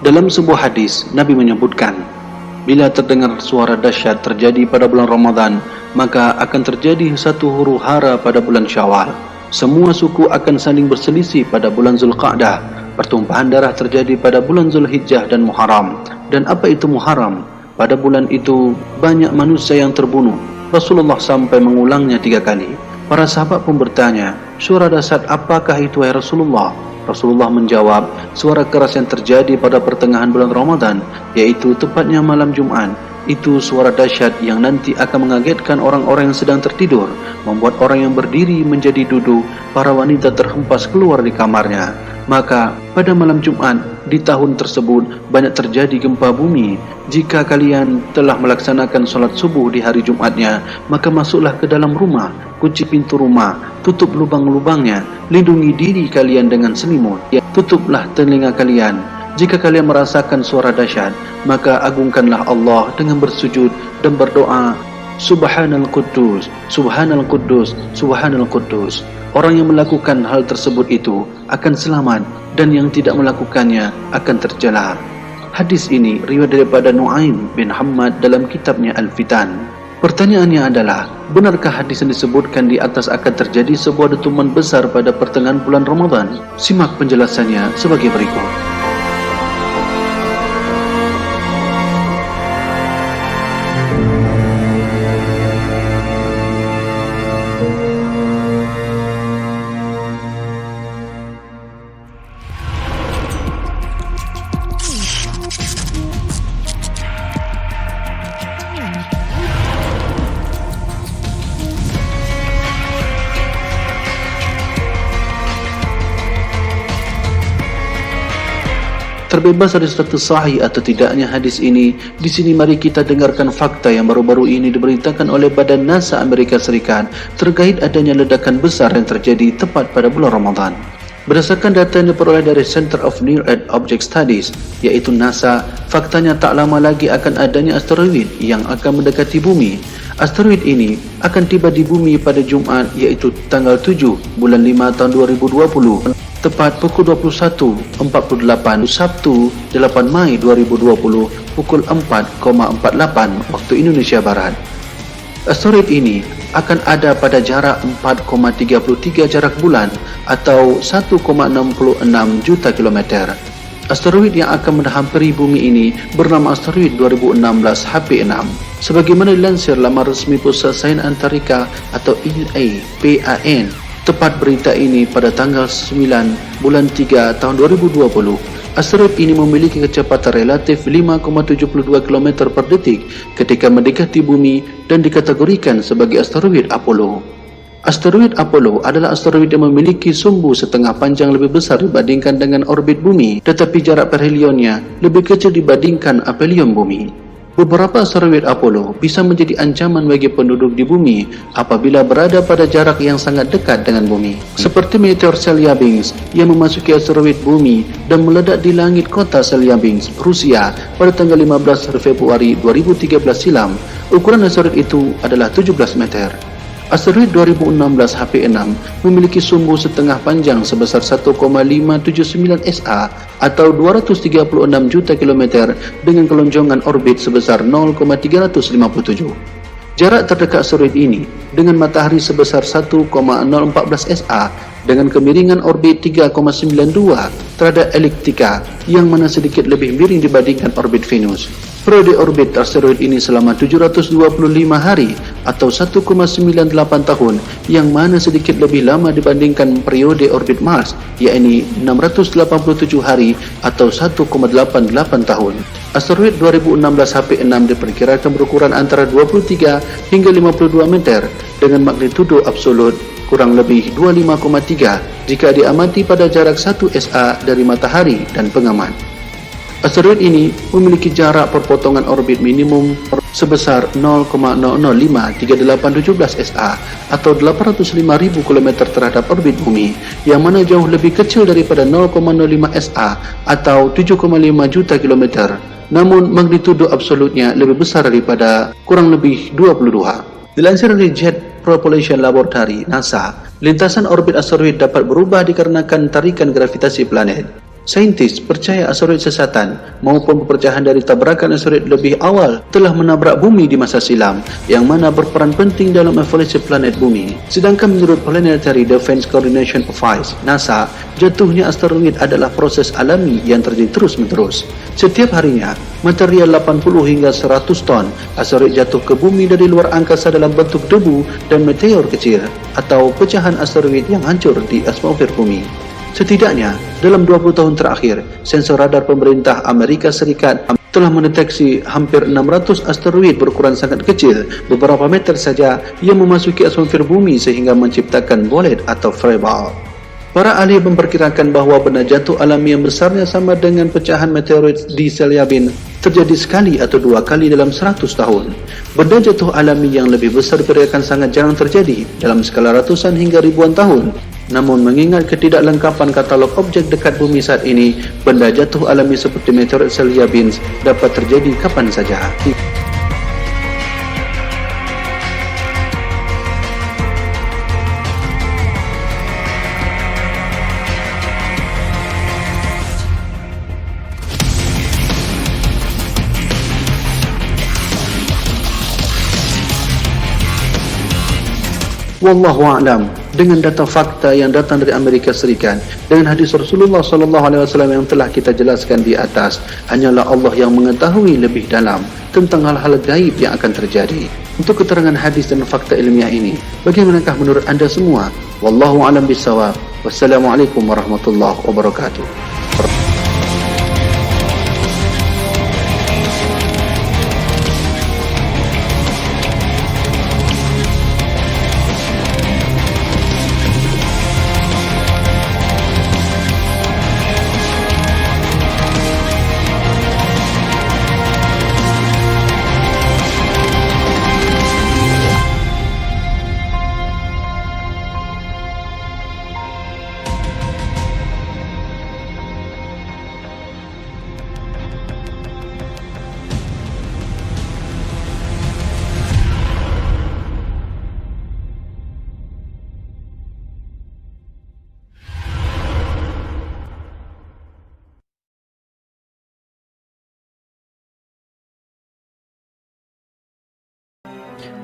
Dalam sebuah hadis, Nabi menyebutkan, bila terdengar suara dahsyat terjadi pada bulan Ramadan, maka akan terjadi satu huru-hara pada bulan Syawal. Semua suku akan saling berselisih pada bulan Zulqa'dah. Pertumpahan darah terjadi pada bulan Zulhijjah dan Muharram. Dan apa itu Muharram? Pada bulan itu banyak manusia yang terbunuh. Rasulullah sampai mengulangnya 3 kali. Para sahabat pun bertanya, suara dahsyat apakah itu wahai Rasulullah? Rasulullah menjawab, suara keras yang terjadi pada pertengahan bulan Ramadan, yaitu tepatnya malam Jumat. Itu suara dahsyat yang nanti akan mengagetkan orang-orang yang sedang tertidur, membuat orang yang berdiri menjadi duduk, para wanita terhempas keluar di kamarnya. Maka pada malam Jumat di tahun tersebut banyak terjadi gempa bumi. Jika kalian telah melaksanakan solat subuh di hari Jumatnya, maka masuklah ke dalam rumah, kunci pintu rumah, tutup lubang-lubangnya, lindungi diri kalian dengan selimut, tutuplah telinga kalian. Jika kalian merasakan suara dahsyat, maka agungkanlah Allah dengan bersujud dan berdoa, Subhanal Quddus, Subhanal Quddus, Subhanal Quddus. Orang yang melakukan hal tersebut itu akan selamat, dan yang tidak melakukannya akan tercela. Hadis ini riwayat daripada Nu'aim bin Hammad dalam kitabnya Al-Fitan. Pertanyaannya adalah, benarkah hadis yang disebutkan di atas akan terjadi sebuah dentuman besar pada pertengahan bulan Ramadan? Simak penjelasannya sebagai berikut. Terbebas dari status sahih atau tidaknya hadis ini, di sini mari kita dengarkan fakta yang baru-baru ini diberitakan oleh Badan NASA Amerika Serikat terkait adanya ledakan besar yang terjadi tepat pada bulan Ramadan. Berdasarkan data yang diperoleh dari Center of Near Earth Object Studies, yaitu NASA, faktanya tak lama lagi akan adanya asteroid yang akan mendekati bumi. Asteroid ini akan tiba di bumi pada Jumat, yaitu tanggal 7 bulan 5 tahun 2020. Tepat pukul 21.48 Sabtu 8 Mei 2020 pukul 4.48 waktu Indonesia Barat. Asteroid ini akan ada pada jarak 4,33 jarak bulan atau 1,66 juta kilometer. Asteroid yang akan menghampiri bumi ini bernama asteroid 2016 HP6. Sebagaimana dilansir laman resmi Pusat Sains Antarika atau EAPAN, tepat berita ini pada tanggal 9 bulan 3 tahun 2020, asteroid ini memiliki kecepatan relatif 5,72 km per detik ketika mendekati bumi dan dikategorikan sebagai asteroid Apollo. Asteroid Apollo adalah asteroid yang memiliki sumbu setengah panjang lebih besar dibandingkan dengan orbit bumi, tetapi jarak perhelionnya lebih kecil dibandingkan aphelion bumi. Beberapa asteroid Apollo bisa menjadi ancaman bagi penduduk di bumi apabila berada pada jarak yang sangat dekat dengan bumi. Seperti meteor Chelyabinsk yang memasuki asteroid bumi dan meledak di langit kota Chelyabinsk, Rusia pada tanggal 15 Februari 2013 silam. Ukuran asteroid itu adalah 17 meter. Asteroid 2016 HP6 memiliki sumbu setengah panjang sebesar 1,579 SA atau 236 juta kilometer dengan kelonjongan orbit sebesar 0,357. Jarak terdekat asteroid ini dengan matahari sebesar 1,014 SA dengan kemiringan orbit 3,92 terhadap ekliptika yang mana sedikit lebih miring dibandingkan orbit Venus. Periode orbit asteroid ini selama 725 hari atau 1,98 tahun yang mana sedikit lebih lama dibandingkan periode orbit Mars, yakni 687 hari atau 1,88 tahun. Asteroid 2016 HP6 diperkirakan berukuran antara 23 hingga 52 meter dengan magnitudo absolut kurang lebih 25,3 jika diamati pada jarak 1 SA dari matahari dan pengamat. Asteroid ini memiliki jarak perpotongan orbit minimum sebesar 0,005387 SA atau 805.000 km terhadap orbit bumi, yang mana jauh lebih kecil daripada 0,05 SA atau 7,5 juta kilometer. Namun magnitudo absolutnya lebih besar daripada kurang lebih 22. Dilansir dari Jet Propulsion Laboratory NASA, lintasan orbit asteroid dapat berubah dikarenakan tarikan gravitasi planet. Saintis percaya asteroid sesatan maupun pepecahan dari tabrakan asteroid lebih awal telah menabrak bumi di masa silam, yang mana berperan penting dalam evolusi planet bumi. Sedangkan menurut Planetary Defense Coordination Office (NASA), jatuhnya asteroid adalah proses alami yang terjadi terus-menerus. Setiap harinya, material 80 hingga 100 ton asteroid jatuh ke bumi dari luar angkasa dalam bentuk debu dan meteor kecil atau pecahan asteroid yang hancur di atmosfer bumi. Setidaknya, dalam 20 tahun terakhir, sensor radar pemerintah Amerika Serikat telah mendeteksi hampir 600 asteroid berukuran sangat kecil, beberapa meter saja, yang memasuki atmosfer bumi sehingga menciptakan bolet atau fireball. Para ahli memperkirakan bahawa benda jatuh alami yang besarnya sama dengan pecahan meteorit di Chelyabinsk terjadi sekali atau dua kali dalam 100 tahun. Benda jatuh alami yang lebih besar diperkirakan sangat jarang terjadi dalam skala ratusan hingga ribuan tahun. Namun mengingat ketidaklengkapan katalog objek dekat bumi saat ini, benda jatuh alami seperti meteorit Chelyabinsk dapat terjadi kapan saja. Wallahu a'lam. Dengan data fakta yang datang dari Amerika Serikat, dengan hadis Rasulullah SAW yang telah kita jelaskan di atas, hanyalah Allah yang mengetahui lebih dalam tentang hal-hal gaib yang akan terjadi. Untuk keterangan hadis dan fakta ilmiah ini, bagaimanakah menurut anda semua? Wallahu a'lam bishawab. Wassalamualaikum warahmatullahi wabarakatuh.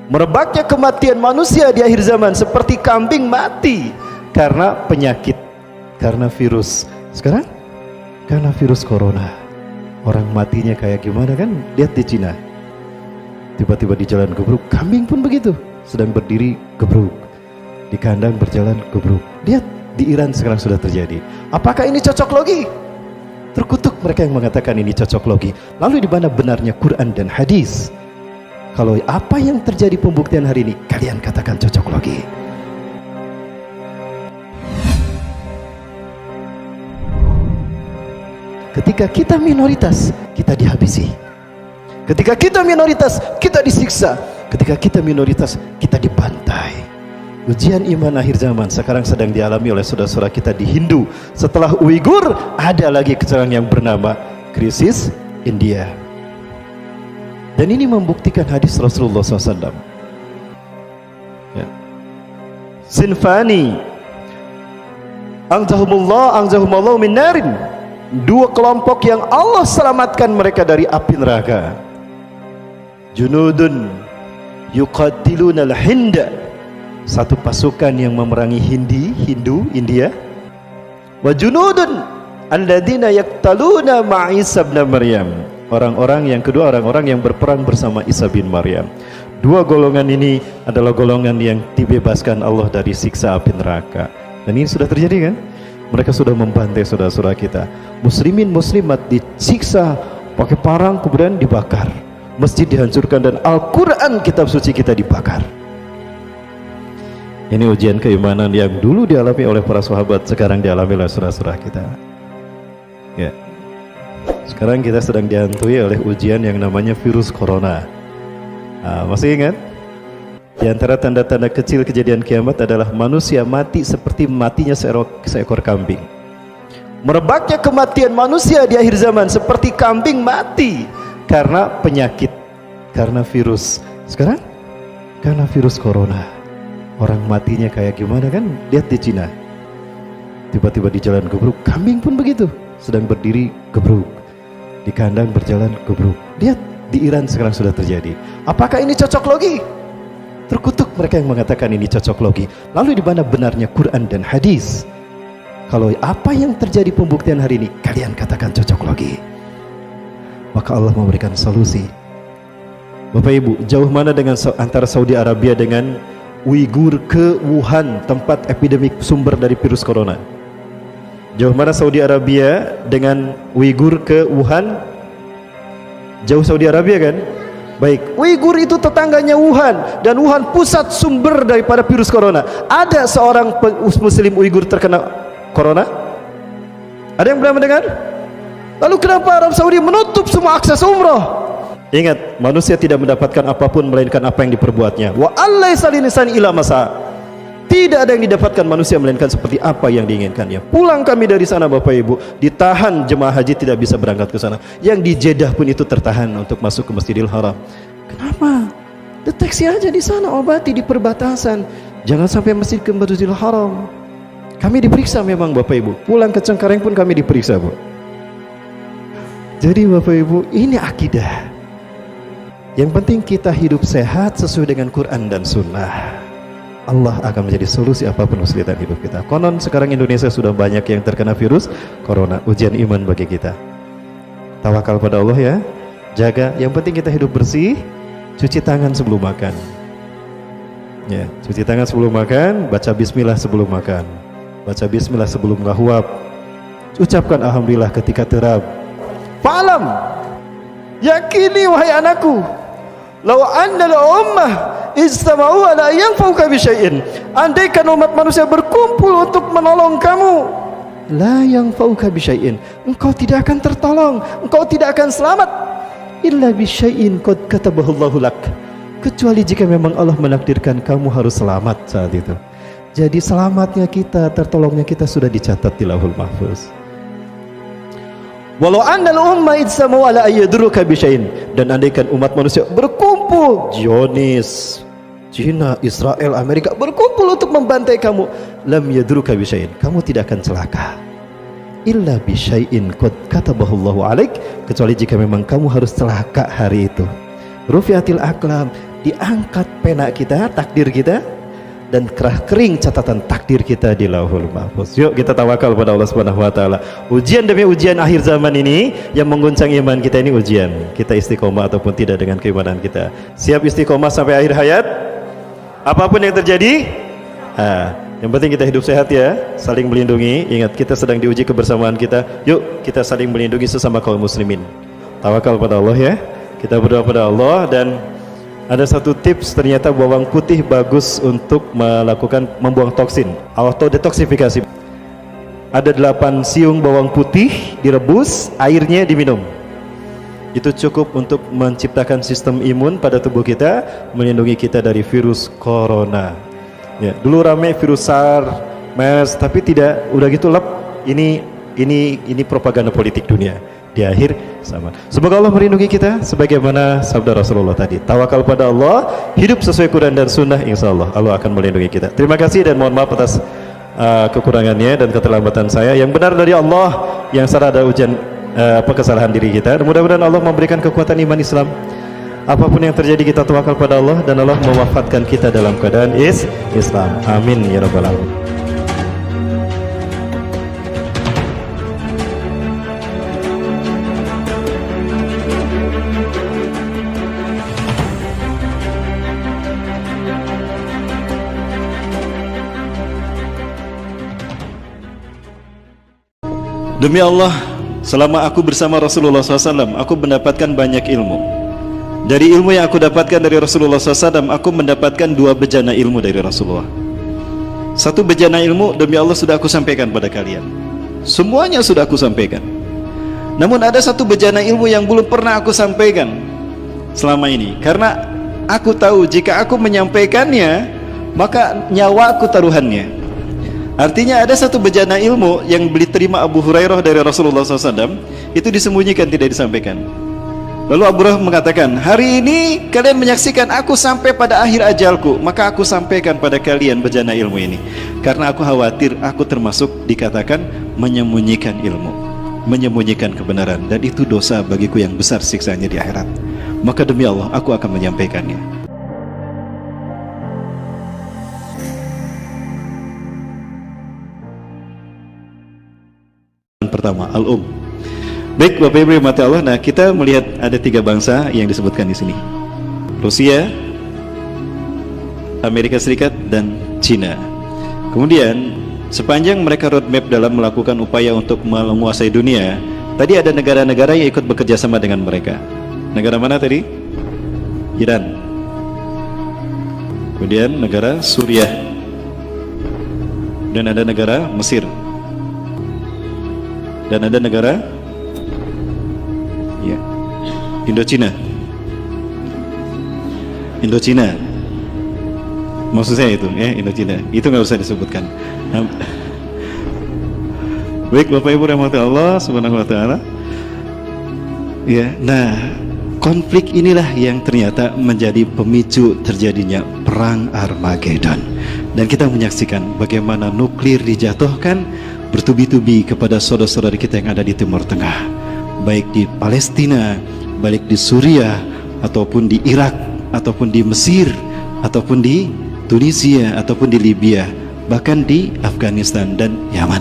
Merebaknya kematian manusia di akhir zaman seperti kambing mati karena penyakit, karena virus. Sekarang karena virus corona, orang matinya kayak gimana kan? Lihat di Cina, tiba-tiba di jalan gebruk, kambing pun begitu, sedang berdiri gebruk, di kandang berjalan gebruk. Lihat di Iran sekarang sudah terjadi. Apakah ini cocok logi? Terkutuk mereka yang mengatakan ini cocok logi. Lalu di mana benarnya Quran dan hadis? Kalau apa yang terjadi pembuktian hari ini, kalian katakan cocok logi. Ketika kita minoritas, kita dihabisi. Ketika kita minoritas, kita disiksa. Ketika kita minoritas, kita dibantai. Ujian iman akhir zaman sekarang sedang dialami oleh saudara-saudara kita di Hindu. Setelah Uighur, ada lagi sekarang yang bernama krisis India. Dan ini membuktikan hadis Rasulullah SAW. Ya. Sinfani angzahumullahu min narin. Dua kelompok yang Allah selamatkan mereka dari api neraka. Junudun yuqatiluna al-Hinda. Satu pasukan yang memerangi Hindu, India. Wa junudun alladzina yaqtaluna ma'a Isa ibn Maryam. Orang-orang yang kedua, orang-orang yang berperang bersama Isa bin Maryam. Dua golongan ini adalah golongan yang dibebaskan Allah dari siksa api neraka. Dan ini sudah terjadi kan? Mereka sudah membantai saudara-saudara kita. Muslimin muslimat disiksa pakai parang, kemudian dibakar. Masjid dihancurkan dan Al-Quran kitab suci kita dibakar. Ini ujian keimanan yang dulu dialami oleh para sahabat, sekarang dialami oleh saudara-saudara kita. Ya. Sekarang kita sedang dihantui oleh ujian yang namanya virus corona. Masih ingat? Di antara tanda-tanda kecil kejadian kiamat adalah manusia mati seperti matinya seekor kambing. Merebaknya kematian manusia di akhir zaman seperti kambing mati karena penyakit, karena virus. Sekarang karena virus corona, orang matinya kayak gimana kan? Lihat di Cina, Tiba-tiba di jalan gebruk. Kambing pun begitu, sedang berdiri gebruk, di kandang berjalan gebruk. Lihat, di Iran sekarang sudah terjadi. Apakah ini cocok logi? Terkutuk mereka yang mengatakan ini cocok logi. Lalu di mana benarnya Quran dan hadis? Kalau apa yang terjadi pembuktian hari ini kalian katakan cocok logi, maka Allah memberikan solusi. Bapak Ibu, jauh mana dengan antara Saudi Arabia dengan Uighur ke Wuhan, tempat epidemik sumber dari virus corona? Jauh mana Saudi Arabia dengan Uighur ke Wuhan? Jauh Saudi Arabia kan? Baik, Uighur itu tetangganya Wuhan, dan Wuhan pusat sumber daripada virus corona. Ada seorang muslim Uighur terkena corona? Ada yang pernah mendengar? Lalu kenapa Arab Saudi menutup semua akses umroh? Ingat, manusia tidak mendapatkan apapun melainkan apa yang diperbuatnya. Wa allaisa linsani illa masa. Tidak ada yang didapatkan manusia melainkan seperti apa yang diinginkannya. Pulang kami dari sana Bapak Ibu, ditahan jemaah haji tidak bisa berangkat ke sana. Yang di Jeddah pun itu tertahan untuk masuk ke Masjidil Haram. Kenapa? Deteksi aja di sana, obati di perbatasan. Jangan sampai masjid ke Masjidil Haram. Kami diperiksa memang Bapak Ibu. Pulang ke Cengkareng pun kami diperiksa, Bu. Jadi Bapak Ibu, ini akidah. Yang penting kita hidup sehat sesuai dengan Quran dan Sunnah. Allah akan menjadi solusi apapun kesulitan hidup kita. Konon sekarang Indonesia sudah banyak yang terkena virus corona. Ujian iman bagi kita. Tawakal pada Allah ya. Jaga. Yang penting kita hidup bersih. Cuci tangan sebelum makan. Ya, cuci tangan sebelum makan. Baca Bismillah sebelum makan. Baca Bismillah sebelum ngahwab. Ucapkan Alhamdulillah ketika terab. Fa'alam, yakini wahai anakku, law anna al-ummah istama'u ala yanfa'uka bi syai'in, andaikan umat manusia berkumpul untuk menolong kamu, la yanfa'uka bi syai'in, engkau tidak akan tertolong, engkau tidak akan selamat, illa bi syai'in qad katabahu Allahu lak, kecuali jika memang Allah menakdirkan kamu harus selamat saat itu. Jadi selamatnya kita, tertolongnya kita sudah dicatat di Lauhul Mahfuz. Walau annal umma ijtama'u ala ayyadruka bi syai'in, dan andaikan umat manusia berkumpul, Zionis, Cina, Israel, Amerika berkumpul untuk membantai kamu, lam yadruka bi syai'in, kamu tidak akan celaka. Illa bi syai'in qad katabahu Allahu alaik, kecuali jika memang kamu harus celaka hari itu. Rufiatil aqlam, diangkat pena kita, takdir kita, dan kerah kering catatan takdir kita di Lauhul Mahfuz. Yuk kita tawakal pada Allah Subhanahu wa taala. Ujian demi ujian akhir zaman ini yang mengguncang iman kita ini ujian. Kita istiqomah ataupun tidak dengan keimanan kita. Siap istiqomah sampai akhir hayat? Apapun yang terjadi? Yang penting kita hidup sehat ya, saling melindungi. Ingat kita sedang diuji kebersamaan kita. Yuk kita saling melindungi sesama kaum muslimin. Tawakal pada Allah ya. Kita berdoa pada Allah. Dan ada satu tips, ternyata bawang putih bagus untuk membuang toksin, auto detoksifikasi. Ada 8 siung bawang putih direbus, airnya diminum. Itu cukup untuk menciptakan sistem imun pada tubuh kita, melindungi kita dari virus corona. Ya, dulu rame virus SARS, MERS, tapi tidak, udah gitu lep. Ini propaganda politik dunia. Di akhir sama. Semoga Allah melindungi kita sebagaimana sabda Rasulullah tadi. Tawakal pada Allah, hidup sesuai Quran dan Sunnah, insya Allah Allah akan melindungi kita. Terima kasih dan mohon maaf atas kekurangannya dan keterlambatan saya. Yang benar dari Allah, yang salah ada kesalahan diri kita. Mudah-mudahan Allah memberikan kekuatan iman Islam. Apapun yang terjadi kita tawakal pada Allah, dan Allah mewafatkan kita dalam keadaan Islam. Amin ya rabbal alamin. Demi Allah, selama aku bersama Rasulullah SAW, aku mendapatkan banyak ilmu. Dari ilmu yang aku dapatkan dari Rasulullah SAW, aku mendapatkan 2 bejana ilmu dari Rasulullah. 1 bejana ilmu demi Allah sudah aku sampaikan pada kalian. Semuanya sudah aku sampaikan. Namun ada 1 bejana ilmu yang belum pernah aku sampaikan selama ini. Karena aku tahu jika aku menyampaikannya, maka nyawa aku taruhannya. Artinya ada 1 bejana ilmu yang diterima Abu Hurairah dari Rasulullah SAW, itu disembunyikan, tidak disampaikan. Lalu Abu Hurairah mengatakan, hari ini kalian menyaksikan aku sampai pada akhir ajalku, maka aku sampaikan pada kalian bejana ilmu ini, karena aku khawatir aku termasuk dikatakan menyembunyikan ilmu, menyembunyikan kebenaran, dan itu dosa bagiku yang besar siksanya di akhirat. Maka demi Allah aku akan menyampaikannya. Pertama, Baik Bapak Ibu yang mati Allah, nah kita melihat ada 3 bangsa yang disebutkan di sini. Rusia, Amerika Serikat, dan Cina. Kemudian sepanjang mereka roadmap dalam melakukan upaya untuk menguasai dunia, tadi ada negara-negara yang ikut bekerja sama dengan mereka. Negara mana tadi? Iran. Kemudian negara Suriah. Dan ada negara Mesir. Dan ada negara Indochina. Maksud saya itu, Indochina. Itu nggak usah disebutkan. Baik Bapak Ibu rahmati Allah subhanahu wa ta'ala. Ya, nah konflik inilah yang ternyata menjadi pemicu terjadinya perang Armageddon. Dan kita menyaksikan bagaimana nuklir dijatuhkan bertubi-tubi kepada saudara-saudara kita yang ada di Timur Tengah, baik di Palestina, baik di Suriah, ataupun di Irak, ataupun di Mesir, ataupun di Tunisia, ataupun di Libya, bahkan di Afghanistan dan Yaman.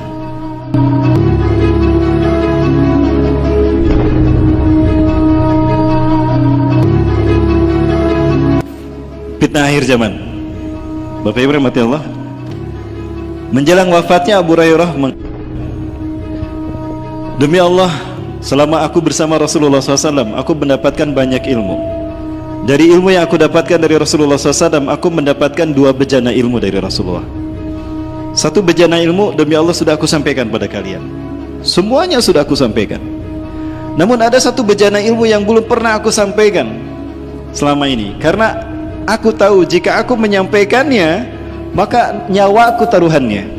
Fitnah akhir zaman. Bapak Ibu rahmati Allah, menjelang wafatnya Abu Hurairah, demi Allah, selama aku bersama Rasulullah SAW, aku mendapatkan banyak ilmu. Dari ilmu yang aku dapatkan dari Rasulullah SAW, aku mendapatkan 2 bejana ilmu dari Rasulullah. 1 bejana ilmu, demi Allah, sudah aku sampaikan pada kalian. Semuanya sudah aku sampaikan. Namun ada 1 bejana ilmu yang belum pernah aku sampaikan selama ini, karena aku tahu jika aku menyampaikannya, maka nyawa aku taruhannya.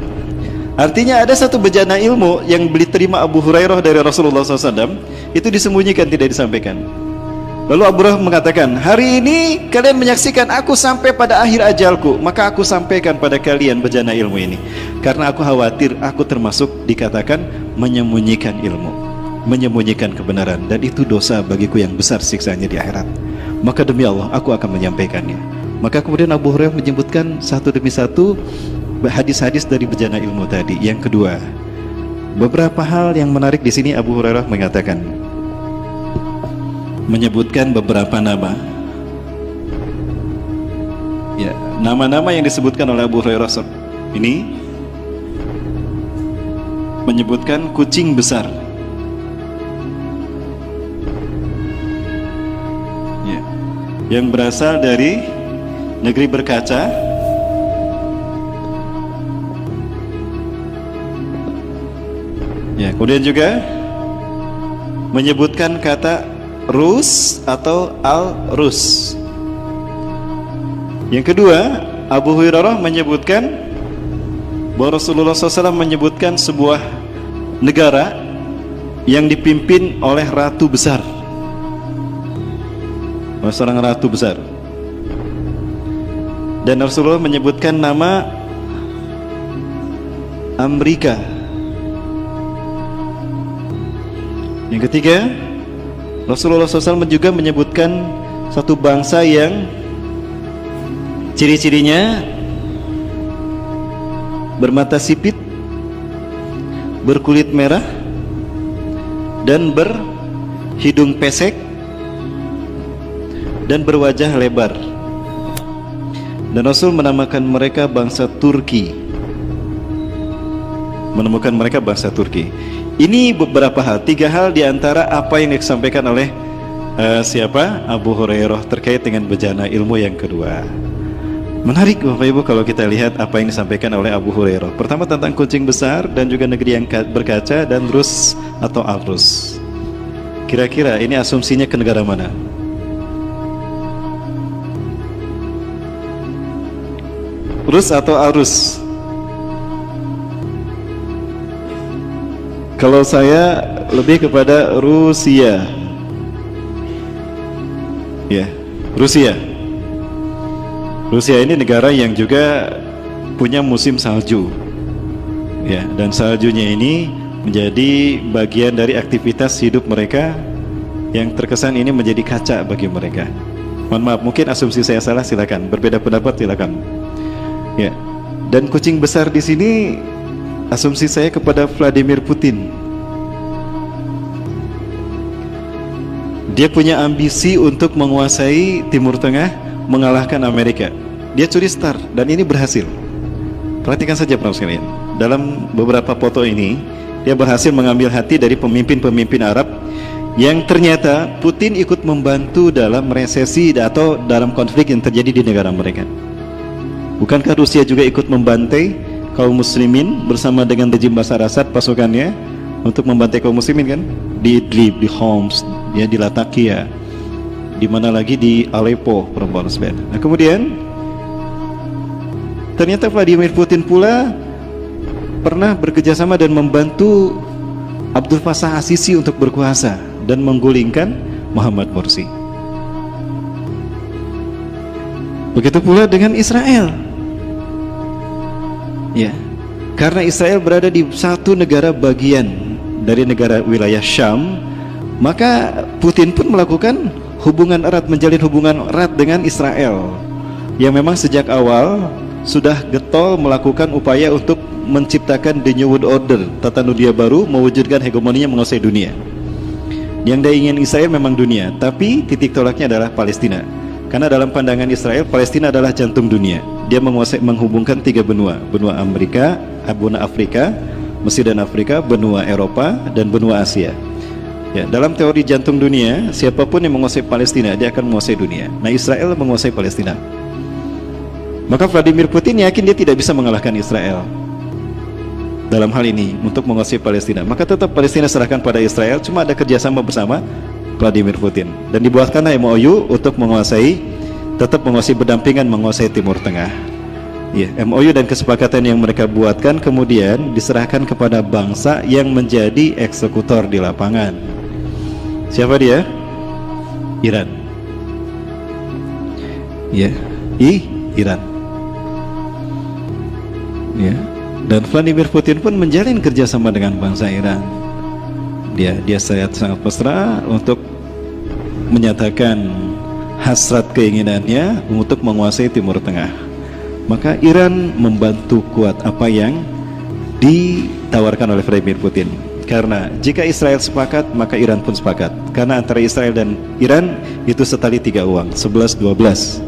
Artinya ada 1 bejana ilmu yang diterima Abu Hurairah dari Rasulullah SAW, itu disembunyikan, tidak disampaikan. Lalu Abu Hurairah mengatakan, hari ini kalian menyaksikan aku sampai pada akhir ajalku, maka aku sampaikan pada kalian bejana ilmu ini, karena aku khawatir aku termasuk dikatakan menyembunyikan ilmu, menyembunyikan kebenaran, dan itu dosa bagiku yang besar siksanya di akhirat. Maka demi Allah aku akan menyampaikannya. Maka kemudian Abu Hurairah menyebutkan 1 demi 1 hadis-hadis dari bejana ilmu tadi. Yang kedua, beberapa hal yang menarik di sini. Abu Hurairah mengatakan, menyebutkan beberapa nama. Ya, nama-nama yang disebutkan oleh Abu Hurairah ini menyebutkan kucing besar. Ya, yang berasal dari negeri berkaca. Ya, kemudian juga menyebutkan kata Rus atau Al-Rus. Yang kedua, Abu Hurairah menyebutkan bahwa Rasulullah SAW menyebutkan sebuah negara yang dipimpin oleh ratu besar, seorang ratu besar. Dan Rasulullah menyebutkan nama Amerika. Yang ketiga, Rasulullah SAW juga menyebutkan 1 bangsa yang ciri-cirinya bermata sipit, berkulit merah, dan berhidung pesek, dan berwajah lebar. Dan Rasul menamakan mereka bangsa Turki. Menemukan mereka bangsa Turki. Ini beberapa hal, 3 hal diantara apa yang disampaikan oleh Abu Hurairah terkait dengan bejana ilmu yang kedua. Menarik Bapak Ibu kalau kita lihat apa yang disampaikan oleh Abu Hurairah. Pertama tentang kucing besar dan juga negeri yang berkaca dan Rus atau Al-Rus. Kira-kira ini asumsinya ke negara mana? Rus atau Al-Rus? Kalau saya lebih kepada Rusia. Ya, Rusia. Rusia ini negara yang juga punya musim salju. Ya, dan saljunya ini menjadi bagian dari aktivitas hidup mereka yang terkesan ini menjadi kaca bagi mereka. Mohon maaf, mungkin asumsi saya salah, silakan. Berbeda pendapat silakan. Ya. Dan kucing besar di sini asumsi saya kepada Vladimir Putin. Dia punya ambisi untuk menguasai Timur Tengah, mengalahkan Amerika. Dia curi start dan ini berhasil. Perhatikan saja para sekalian. Dalam beberapa foto ini, dia berhasil mengambil hati dari pemimpin-pemimpin Arab yang ternyata Putin ikut membantu dalam resesi atau dalam konflik yang terjadi di negara mereka. Bukankah Rusia juga ikut membantai kaum muslimin bersama dengan rejim Bashar Assad pasukannya untuk membantai kaum muslimin kan? Di Idlib, di Homs, ya, di Latakia, di mana lagi di Aleppo, perempuan sekalian. Nah, kemudian ternyata Vladimir Putin pula pernah bekerjasama dan membantu Abdul Fattah As-Sisi untuk berkuasa dan menggulingkan Muhammad Morsi. Begitu pula dengan Israel. Ya, karena Israel berada di satu negara bagian dari negara wilayah Syam, maka Putin pun melakukan hubungan erat, menjalin hubungan erat dengan Israel, yang memang sejak awal sudah getol melakukan upaya untuk menciptakan the New World Order, tata dunia baru, mewujudkan hegemoninya menguasai dunia. Yang dia ingin Israel memang dunia, tapi titik tolaknya adalah Palestina. Karena dalam pandangan Israel, Palestina adalah jantung dunia. Dia menguasai, menghubungkan tiga benua, benua Amerika, benua Afrika, Mesir dan Afrika, benua Eropa, dan benua Asia. Ya, dalam teori jantung dunia, siapapun yang menguasai Palestina, dia akan menguasai dunia. Nah, Israel menguasai Palestina. Maka Vladimir Putin yakin dia tidak bisa mengalahkan Israel dalam hal ini untuk menguasai Palestina. Maka tetap Palestina serahkan pada Israel, cuma ada kerjasama bersama Vladimir Putin. Dan dibuatkanlah MOU untuk menguasai, tetap menguasai berdampingan menguasai Timur Tengah. Ya, MOU dan kesepakatan yang mereka buatkan kemudian diserahkan kepada bangsa yang menjadi eksekutor di lapangan. Siapa dia? Iran. Ya, Iran. Ya, dan Vladimir Putin pun menjalin kerjasama dengan bangsa Iran. Dia sangat mesra untuk menyatakan hasrat keinginannya untuk menguasai Timur Tengah. Maka Iran membantu kuat apa yang ditawarkan oleh Vladimir Putin. Karena jika Israel sepakat, maka Iran pun sepakat. Karena antara Israel dan Iran itu setali tiga uang, 11-12.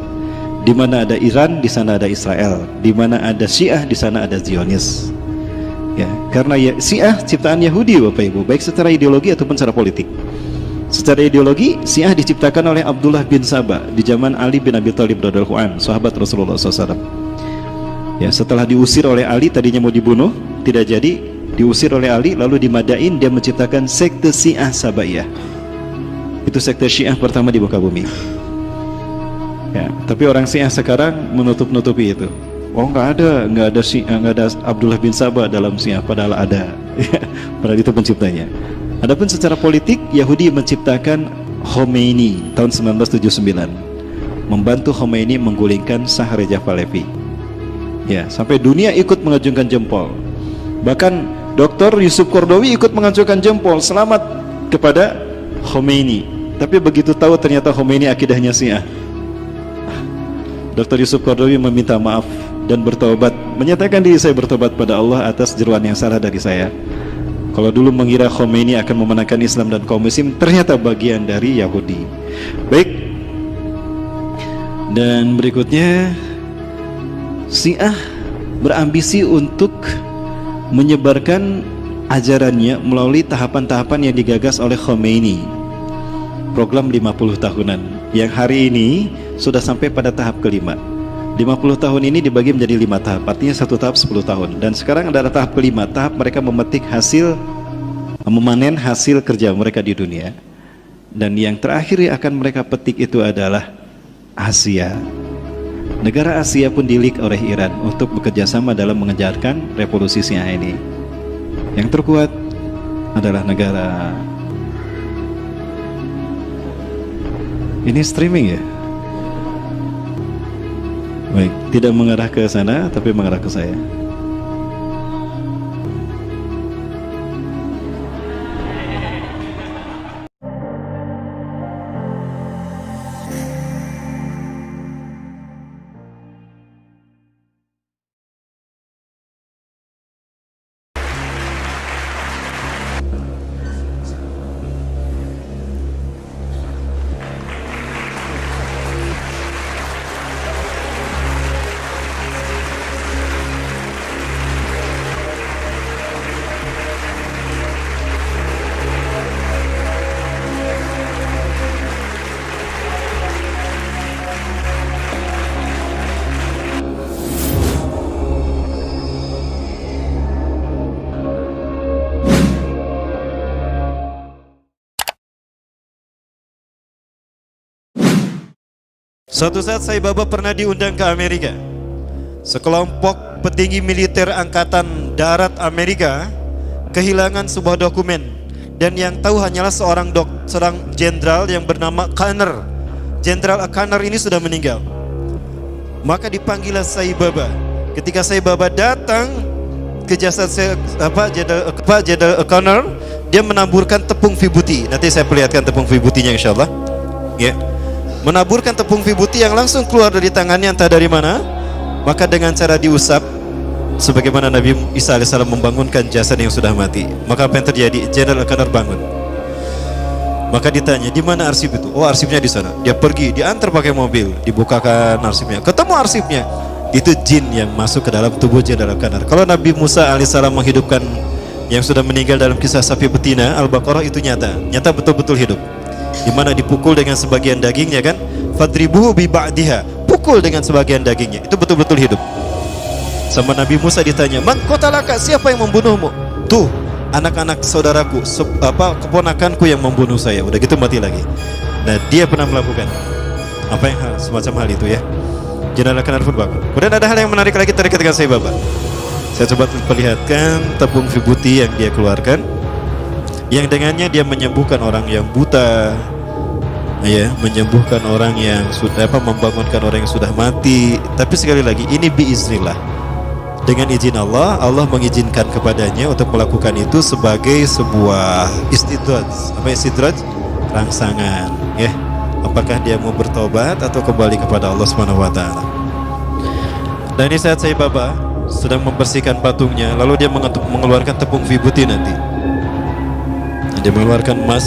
Di mana ada Iran, di sana ada Israel. Di mana ada Syiah, di sana ada Zionis. Ya, karena Syiah ciptaan Yahudi, Bapak Ibu, baik secara ideologi ataupun secara politik. Secara ideologi, Syiah diciptakan oleh Abdullah bin Sabah di zaman Ali bin Abi Thalib radhiyallahu anhu, sahabat Rasulullah SAW. Ya, setelah diusir oleh Ali, tadinya mau dibunuh, tidak jadi, diusir oleh Ali, lalu di Madain dia menciptakan sekte Syiah Sabaiyah. Itu sekte Syiah pertama di muka bumi. Ya, tapi orang Syiah sekarang menutup-nutupi itu. Oh, nggak ada Syiah, nggak ada Abdullah bin Sabah dalam Syiah, padahal ada. Padahal itu penciptanya. Adapun secara politik, Yahudi menciptakan Khomeini tahun 1979, membantu Khomeini menggulingkan Shah Reza Pahlavi. Ya, sampai dunia ikut mengacungkan jempol. Bahkan Dr. Yusuf Qaradawi ikut mengacungkan jempol selamat kepada Khomeini. Tapi begitu tahu ternyata Khomeini akidahnya Syiah, Dr. Yusuf Qaradawi meminta maaf dan bertobat, menyatakan diri saya bertobat pada Allah atas jeroan yang salah dari saya. Kalau dulu mengira Khomeini akan memenangkan Islam dan kaum muslim, ternyata bagian dari Yahudi. Baik. Dan berikutnya, Syiah berambisi untuk menyebarkan ajarannya melalui tahapan-tahapan yang digagas oleh Khomeini. Program 50 tahunan yang hari ini sudah sampai pada tahap kelima. 50 tahun ini dibagi menjadi 5 tahap, artinya satu tahap 10 tahun. Dan sekarang ada tahap kelima, tahap mereka memetik hasil, memanen hasil kerja mereka di dunia. Dan yang terakhir yang akan mereka petik itu adalah Asia. Negara Asia pun dilik oleh Iran untuk bekerjasama dalam mengejarkan revolusi Syiah ini. Yang terkuat adalah negara Ini streaming ya? Baik, tidak mengarah ke sana tapi mengarah ke saya. Suatu saat Sai Baba pernah diundang ke Amerika. Sekelompok petinggi militer angkatan darat Amerika kehilangan sebuah dokumen, dan yang tahu hanyalah seorang jenderal yang bernama Conner. Jenderal Conner ini sudah meninggal. Maka dipanggillah Sai Baba. Ketika Sai Baba datang ke jasad Jenderal Conner, dia menaburkan tepung vibuti. Nanti saya perlihatkan tepung vibutinya insyaallah. Ya. Menaburkan tepung vibuti yang langsung keluar dari tangannya entah dari mana. Maka dengan cara diusap, sebagaimana Nabi Isa AS membangunkan jasad yang sudah mati, maka apa yang terjadi? Jenderal Conner bangun. Maka ditanya, di mana arsip itu? Oh, arsipnya di sana. Dia pergi, diantar pakai mobil, dibukakan arsipnya, ketemu arsipnya. Itu jin yang masuk ke dalam tubuh Jenderal Conner. Kalau Nabi Musa AS menghidupkan yang sudah meninggal dalam kisah sapi betina Al-Baqarah, itu nyata betul-betul hidup. Di mana dipukul dengan sebagian dagingnya kan, fadribuhu bi ba'diha, pukul dengan sebagian dagingnya, itu betul-betul hidup. Sama Nabi Musa ditanya, man qatalaka, siapa yang membunuhmu? Tuh, anak-anak saudaraku, keponakanku yang membunuh saya. Udah gitu mati lagi. Nah, dia pernah melakukan apa yang semacam hal itu ya. Jenderal Conner pun bangun. Kemudian ada hal yang menarik lagi terkait dengan Sai Baba. Saya coba perlihatkan tepung vibuti yang dia keluarkan, yang dengannya dia menyembuhkan orang yang buta, ya, menyembuhkan orang yang sudah membangunkan orang yang sudah mati. Tapi sekali lagi, ini biiznillah, dengan izin Allah. Allah mengizinkan kepadanya untuk melakukan itu sebagai sebuah istidraj, rangsangan, ya. Apakah dia mau bertobat atau kembali kepada Allah Subhanahu wa taala. Dan ini saat Sai Baba sedang membersihkan patungnya, lalu dia mengeluarkan tepung vibuti nanti. Dia mengeluarkan emas.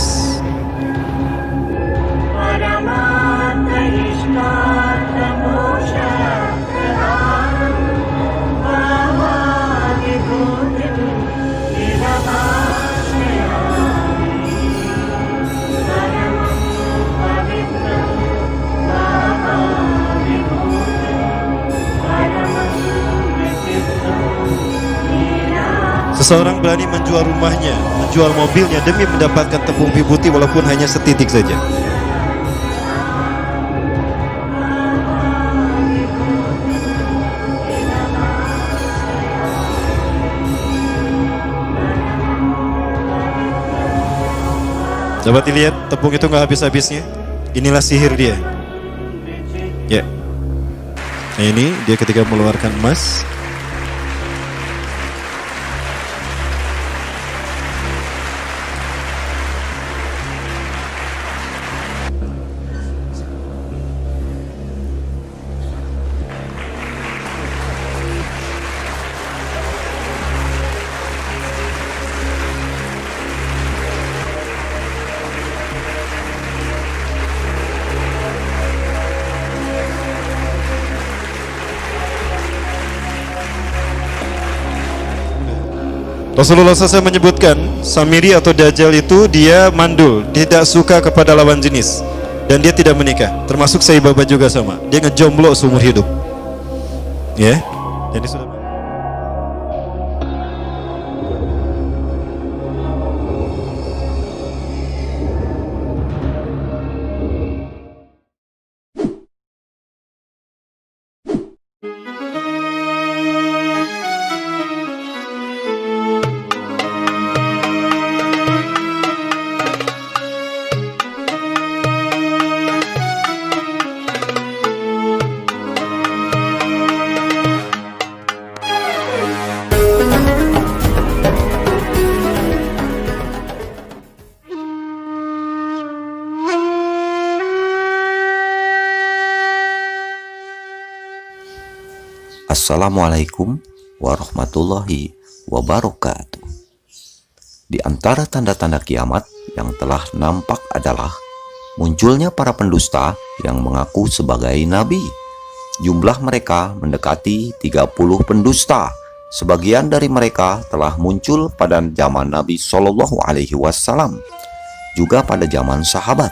Seseorang berani menjual rumahnya, menjual mobilnya demi mendapatkan tepung vibuti walaupun hanya setitik saja. Dapat dilihat tepung itu nggak habis-habisnya. Inilah sihir dia. Ya. Nah, ini dia ketika mengeluarkan emas. Rasulullah SAW menyebutkan Samiri atau Dajjal itu dia mandul, tidak suka kepada lawan jenis, dan dia tidak menikah. Termasuk Sai Baba juga sama, dia ngejomblo seumur hidup. Ya, jadi sudah. Wassalamualaikum warahmatullahi wabarakatuh. Di antara tanda-tanda kiamat yang telah nampak adalah munculnya para pendusta yang mengaku sebagai nabi. Jumlah mereka mendekati 30 pendusta. Sebagian dari mereka telah muncul pada zaman Nabi Shallallahu Alaihi Wasallam, juga pada zaman sahabat,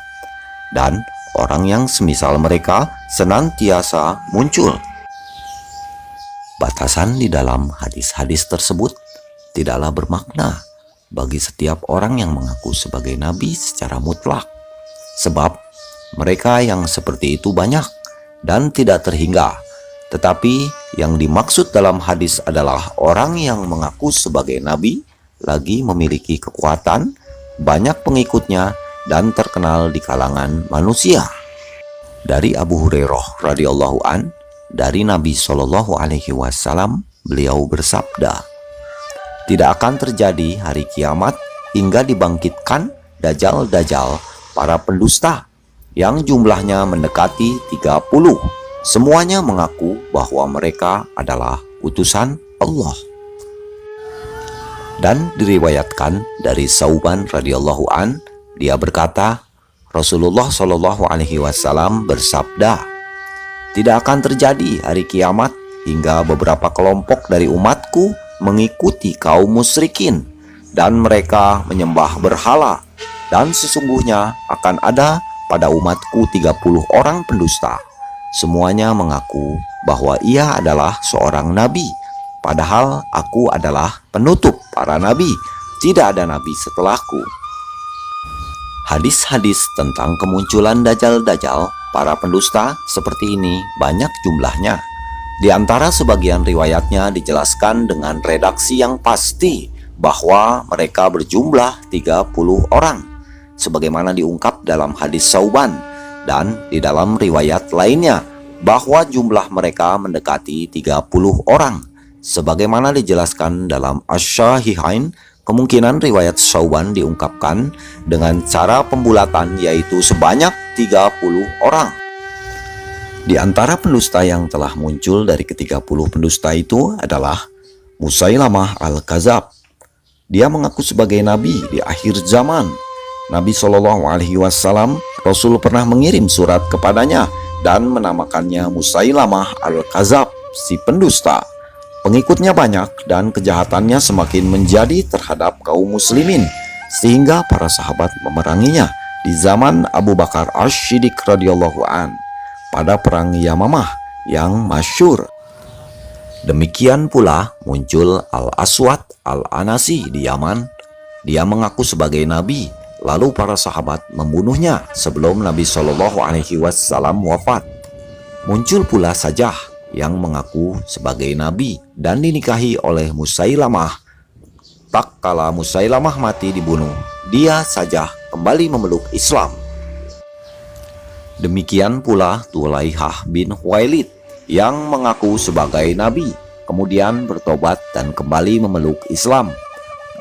dan orang yang semisal mereka senantiasa muncul. Batasan di dalam hadis-hadis tersebut tidaklah bermakna bagi setiap orang yang mengaku sebagai nabi secara mutlak, sebab mereka yang seperti itu banyak dan tidak terhingga. Tetapi yang dimaksud dalam hadis adalah orang yang mengaku sebagai nabi lagi memiliki kekuatan, banyak pengikutnya, dan terkenal di kalangan manusia. Dari Abu Hurairah radhiyallahu an, dari Nabi Shallallahu Alaihi Wasallam, beliau bersabda, tidak akan terjadi hari kiamat hingga dibangkitkan dajjal-dajjal para pendusta yang jumlahnya mendekati 30. Semuanya mengaku bahwa mereka adalah utusan Allah. Dan diriwayatkan dari Sauban radhiyallahu an, dia berkata, Rasulullah Shallallahu Alaihi Wasallam bersabda, tidak akan terjadi hari kiamat hingga beberapa kelompok dari umatku mengikuti kaum musyrikin dan mereka menyembah berhala, dan sesungguhnya akan ada pada umatku 30 orang pendusta. Semuanya mengaku bahwa ia adalah seorang nabi, padahal aku adalah penutup para nabi. Tidak ada nabi setelahku. Hadis-hadis tentang kemunculan dajjal-dajjal para pendusta seperti ini banyak jumlahnya. Di antara sebagian riwayatnya dijelaskan dengan redaksi yang pasti bahwa mereka berjumlah 30 orang, sebagaimana diungkap dalam hadis Sauban, dan di dalam riwayat lainnya bahwa jumlah mereka mendekati 30 orang, sebagaimana dijelaskan dalam Asy-Syahihain. Kemungkinan riwayat Sauban diungkapkan dengan cara pembulatan, yaitu sebanyak 30 orang. Di antara pendusta yang telah muncul dari ke-30 pendusta itu adalah Musailamah al-Kadzab. Dia mengaku sebagai nabi di akhir zaman. Nabi Shallallahu Alaihi Wasallam, Rasul pernah mengirim surat kepadanya dan menamakannya Musailamah al-Kadzab, si pendusta. Pengikutnya banyak dan kejahatannya semakin menjadi terhadap kaum muslimin, sehingga para sahabat memeranginya di zaman Abu Bakar Asy-Siddiq radhiyallahu an pada perang Yamamah yang masyhur. Demikian pula muncul Al-Aswad Al-Anasi di Yaman. Dia mengaku sebagai nabi, lalu para sahabat membunuhnya sebelum Nabi Shallallahu Alaihi Wasallam wafat. Muncul pula Sajah yang mengaku sebagai nabi dan dinikahi oleh Musailamah. Tak kala Musailamah mati dibunuh, dia Sajah kembali memeluk Islam. Demikian pula Tulaihah bin Khuwailid yang mengaku sebagai nabi, kemudian bertobat dan kembali memeluk Islam.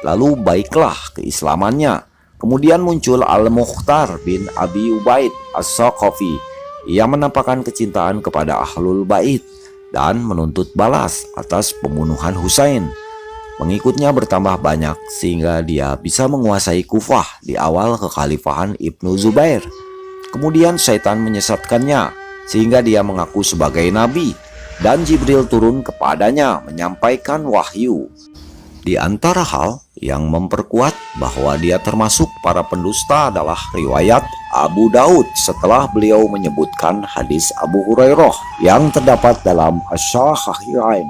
Lalu baiklah keislamannya. Kemudian muncul Al-Mukhtar bin Abi Ubaid As-Saqafi. Ia menampakkan kecintaan kepada Ahlul Bait dan menuntut balas atas pembunuhan Husain. Pengikutnya bertambah banyak sehingga dia bisa menguasai Kufah di awal kekhalifahan Ibnu Zubair. Kemudian syaitan menyesatkannya sehingga dia mengaku sebagai nabi dan Jibril turun kepadanya menyampaikan wahyu. Di antara hal yang memperkuat bahwa dia termasuk para pendusta adalah riwayat Abu Daud setelah beliau menyebutkan hadis Abu Hurairah yang terdapat dalam Asy-Syahihain.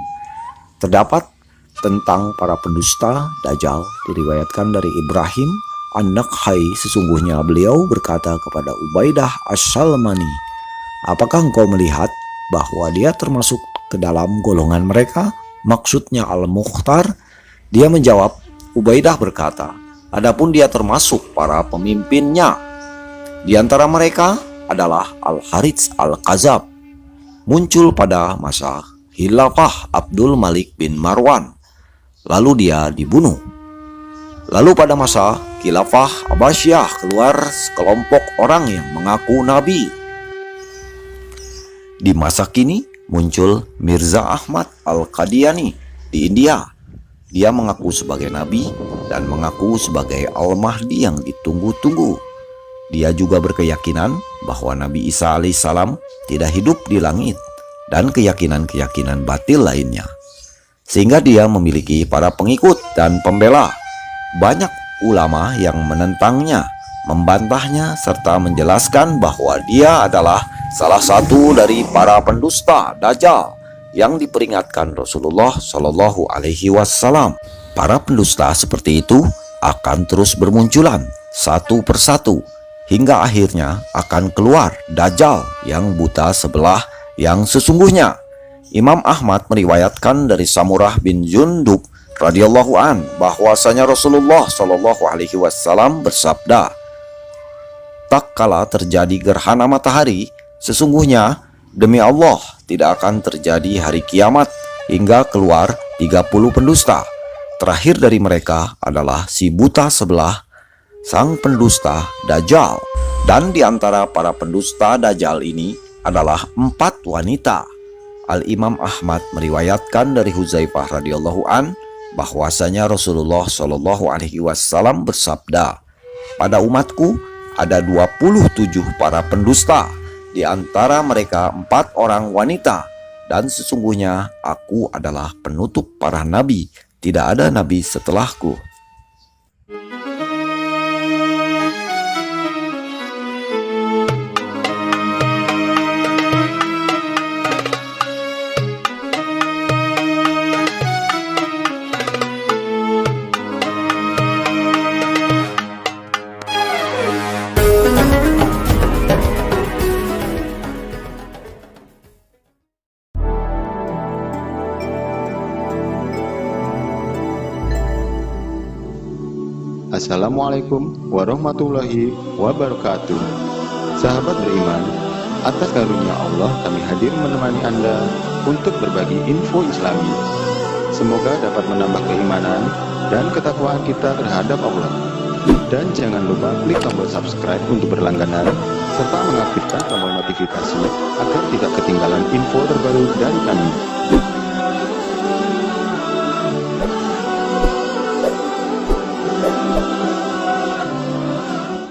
Terdapat tentang para pendusta Dajjal diriwayatkan dari Ibrahim An-Nakhai, sesungguhnya beliau berkata kepada Ubaidah Asy-Salmani, apakah engkau melihat bahwa dia termasuk ke dalam golongan mereka? Maksudnya Al-Mukhtar. Dia menjawab, Ubaidah berkata, adapun dia termasuk para pemimpinnya. Di antara mereka adalah Al-Harits Al-Kadzab. Muncul pada masa Khilafah Abdul Malik bin Marwan. Lalu dia dibunuh. Lalu pada masa Khilafah Abbasiyah keluar sekelompok orang yang mengaku nabi. Di masa kini muncul Mirza Ahmad Al-Qadiani di India. Dia mengaku sebagai nabi dan mengaku sebagai Al-Mahdi yang ditunggu-tunggu. Dia juga berkeyakinan bahwa Nabi Isa alaihissalam tidak hidup di langit dan keyakinan-keyakinan batil lainnya. Sehingga dia memiliki para pengikut dan pembela. Banyak ulama yang menentangnya, membantahnya, serta menjelaskan bahwa dia adalah salah satu dari para pendusta Dajjal yang diperingatkan Rasulullah Shallallahu Alaihi Wasallam. Para pendusta seperti itu akan terus bermunculan satu persatu hingga akhirnya akan keluar Dajjal yang buta sebelah yang sesungguhnya. Imam Ahmad meriwayatkan dari Samurah bin Jundub radhiyallahu an bahwasanya Rasulullah Shallallahu Alaihi Wasallam bersabda, "Tak kala terjadi gerhana matahari, sesungguhnya demi Allah tidak akan terjadi hari kiamat hingga keluar 30 pendusta. Terakhir dari mereka adalah si buta sebelah, sang pendusta Dajjal. Dan di antara para pendusta Dajjal ini adalah 4 wanita." Al-Imam Ahmad meriwayatkan dari Huzaifah radhiyallahu an bahwasanya Rasulullah Shallallahu Alaihi Wasallam bersabda, "Pada umatku ada 27 para pendusta, di antara mereka 4 orang wanita, dan sesungguhnya aku adalah penutup para nabi, tidak ada nabi setelahku." Assalamualaikum warahmatullahi wabarakatuh. Sahabat beriman, atas karunia Allah kami hadir menemani Anda untuk berbagi info Islami. Semoga dapat menambah keimanan dan ketakwaan kita terhadap Allah. Dan jangan lupa klik tombol subscribe untuk berlangganan serta mengaktifkan tombol notifikasi agar tidak ketinggalan info terbaru dari kami.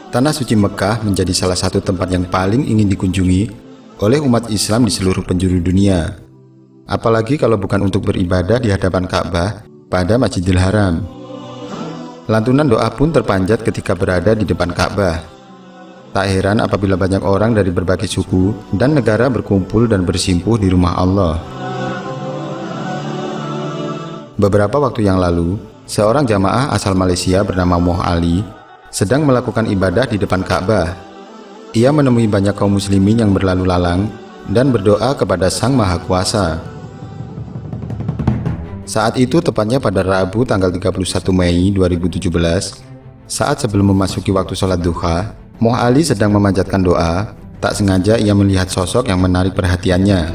Tanah suci Mekah menjadi salah satu tempat yang paling ingin dikunjungi oleh umat Islam di seluruh penjuru dunia. Apalagi kalau bukan untuk beribadah di hadapan Ka'bah pada Masjidil Haram. Lantunan doa pun terpanjat ketika berada di depan Ka'bah. Tak heran apabila banyak orang dari berbagai suku dan negara berkumpul dan bersimpuh di rumah Allah. Beberapa waktu yang lalu, seorang jamaah asal Malaysia bernama Moh Ali sedang melakukan ibadah di depan Ka'bah. Ia menemui banyak kaum muslimin yang berlalu lalang dan berdoa kepada Sang Maha Kuasa. Saat itu tepatnya pada Rabu tanggal 31 Mei 2017, saat sebelum memasuki waktu sholat duha, Moh Ali sedang memanjatkan doa. Tak sengaja ia melihat sosok yang menarik perhatiannya.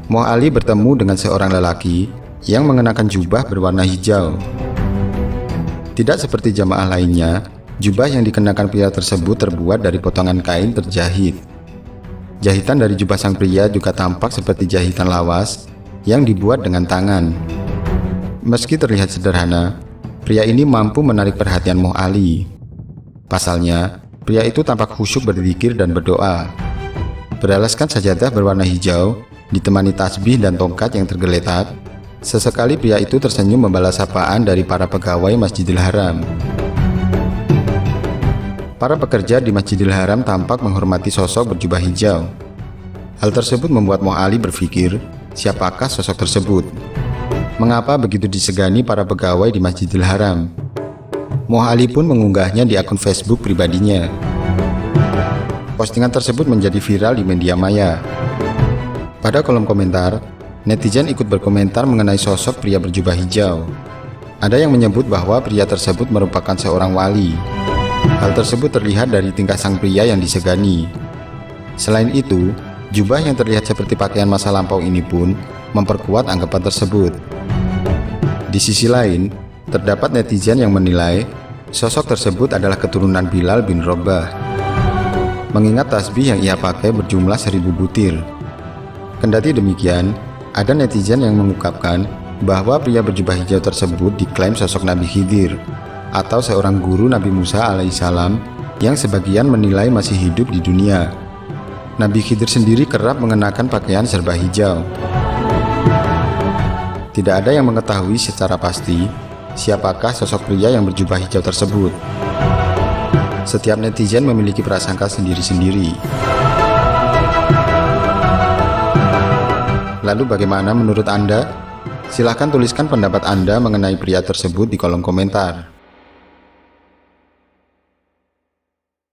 Moh Ali bertemu dengan seorang lelaki yang mengenakan jubah berwarna hijau. Tidak seperti jamaah lainnya, jubah yang dikenakan pria tersebut terbuat dari potongan kain terjahit. Jahitan dari jubah sang pria juga tampak seperti jahitan lawas yang dibuat dengan tangan. Meski terlihat sederhana, pria ini mampu menarik perhatian Moh Ali. Pasalnya, pria itu tampak khusyuk berzikir dan berdoa. Beralaskan sajadah berwarna hijau, ditemani tasbih dan tongkat yang tergeletak, sesekali pria itu tersenyum membalas sapaan dari para pegawai Masjidil Haram. Para pekerja di Masjidil Haram tampak menghormati sosok berjubah hijau. Hal tersebut membuat Moh Ali berpikir, siapakah sosok tersebut? Mengapa begitu disegani para pegawai di Masjidil Haram? Moh Ali pun mengunggahnya di akun Facebook pribadinya. Postingan tersebut menjadi viral di media maya. Pada kolom komentar, netizen ikut berkomentar mengenai sosok pria berjubah hijau. Ada yang menyebut bahwa pria tersebut merupakan seorang wali. Hal tersebut terlihat dari tingkah sang pria yang disegani. Selain itu, jubah yang terlihat seperti pakaian masa lampau ini pun memperkuat anggapan tersebut. Di sisi lain, terdapat netizen yang menilai sosok tersebut adalah keturunan Bilal bin Rabah. mengingat tasbih yang ia pakai berjumlah 1000 butir. Kendati demikian, ada netizen yang mengungkapkan bahwa pria berjubah hijau tersebut diklaim sosok Nabi Khidir atau seorang guru Nabi Musa alaihissalam yang sebagian menilai masih hidup di dunia. Nabi Khidir sendiri kerap mengenakan pakaian serba hijau. Tidak ada yang mengetahui secara pasti siapakah sosok pria yang berjubah hijau tersebut. Setiap netizen memiliki prasangka sendiri-sendiri. Lalu bagaimana menurut Anda? Silahkan tuliskan pendapat Anda mengenai pria tersebut di kolom komentar.